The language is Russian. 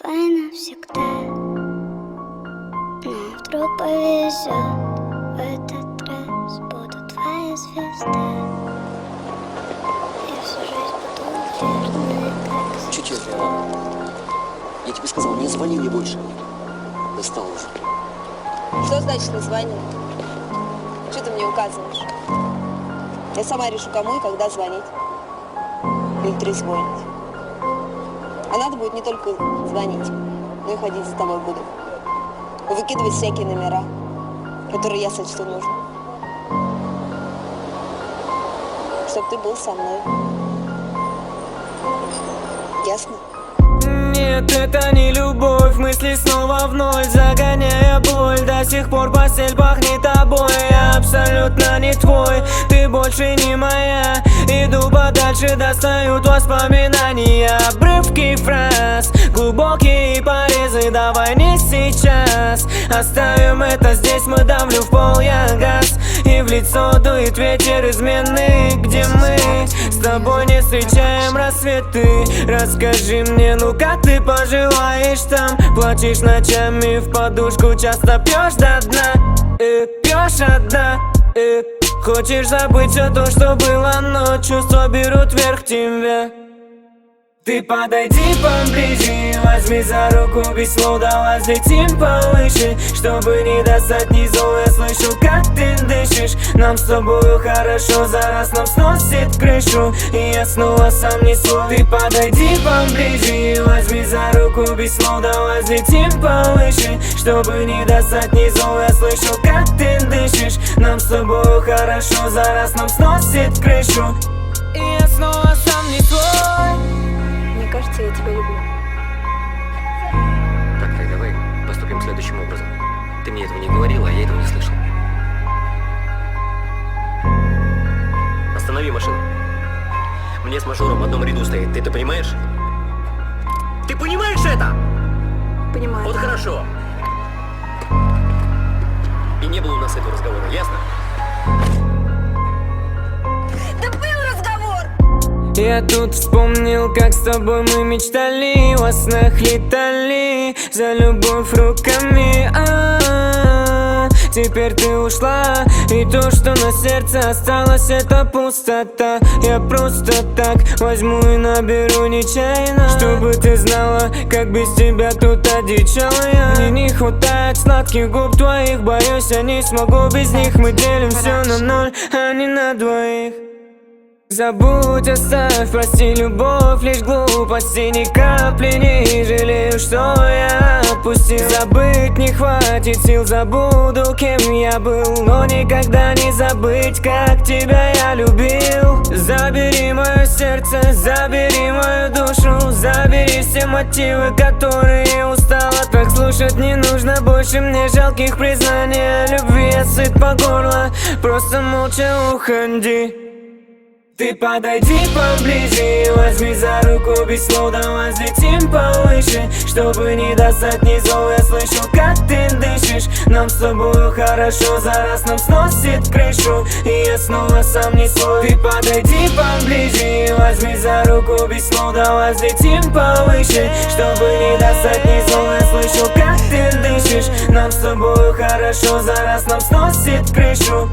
твои навсегда. Но вдруг повезет, в этот раз буду твоя звезда. Я всю жизнь буду верной, как Чуть я тебе сказал, не звони мне больше. Достал уже. Что значит не звони? Что ты мне указываешь? Я сама решу, кому и когда звонить. Или трезвонить. А надо будет не только звонить, но и ходить за тобой буду. И выкидывать всякие номера, которые я сочту нужным. Чтоб ты был со мной. Ясно? Нет, это не любовь, мысли снова в ноль, загоняя боль. До сих пор постель пахнет тобой, я абсолютно не твой. Ты больше не моя, иду подальше, достают воспоминания. Обрывки фраз, глубокие порезы, давай не сейчас. Оставим это здесь, мы давлю в пол, я газ. И в лицо дует ветер измены, где мы с тобой не встречаем рассветы. Расскажи мне, ну как ты поживаешь там? Плачешь ночами в подушку, часто пьешь до дна, пьешь одна, хочешь забыть все то, что было, но чувства берут верх тебя. Ты подойди поближе, возьми за руку, без слов давай взлетим повыше. Чтобы не достать низу, я слышу, как ты дышишь. Нам с тобою хорошо, за раз нам сносит крышу, и я снова сам не свой. Ты подойди поближе, возьми за руку, без слов давай взлетим повыше. Чтобы не достать низу, я слышу, как ты дышишь. Нам с тобою хорошо, за раз нам сносит крышу, и я снова сам не свой. Мне кажется, я тебя люблю. Так, давай поступим следующим образом. Ты мне этого не говорила, а я этого не слышал. Останови машину. Мне с мажором в одном ряду стоит, ты это понимаешь? Ты понимаешь это? Понимаю. Вот хорошо. И не было у нас этого разговора, ясно? Да был разговор! Я тут вспомнил, как с тобой мы мечтали, во снах летали за любовь руками. Теперь ты ушла, и то, что на сердце осталось, это пустота. Я просто так возьму и наберу нечаянно, чтобы ты знала, как без тебя тут одичал я. Мне не хватает сладких губ твоих, боюсь, я не смогу без них. Мы делим все на ноль, а не на двоих. Забудь, оставь, прости, любовь, лишь глупости, ни капли не жалею, что я отпустил. Забыть не хватит сил, забуду, кем я был, но никогда не забыть, как тебя я любил. Забери мое сердце, забери мою душу, забери все мотивы, которые устала. Так слушать не нужно больше мне жалких признаний о любви, я сыт по горло, просто молча уходи. Ты подойди поближе, возьми за руку, без слов давай взлетим повыше. Чтобы не достать низу, я слышу, как ты дышишь. Нам с тобою хорошо, за раз нам сносит крышу, и я снова сам не свой. Ты подойди поближе, возьми за руку, без слов давай взлетим повыше. Чтобы не достать низу, я слышу, как ты дышишь. Нам с тобою хорошо, за раз нам сносит крышу.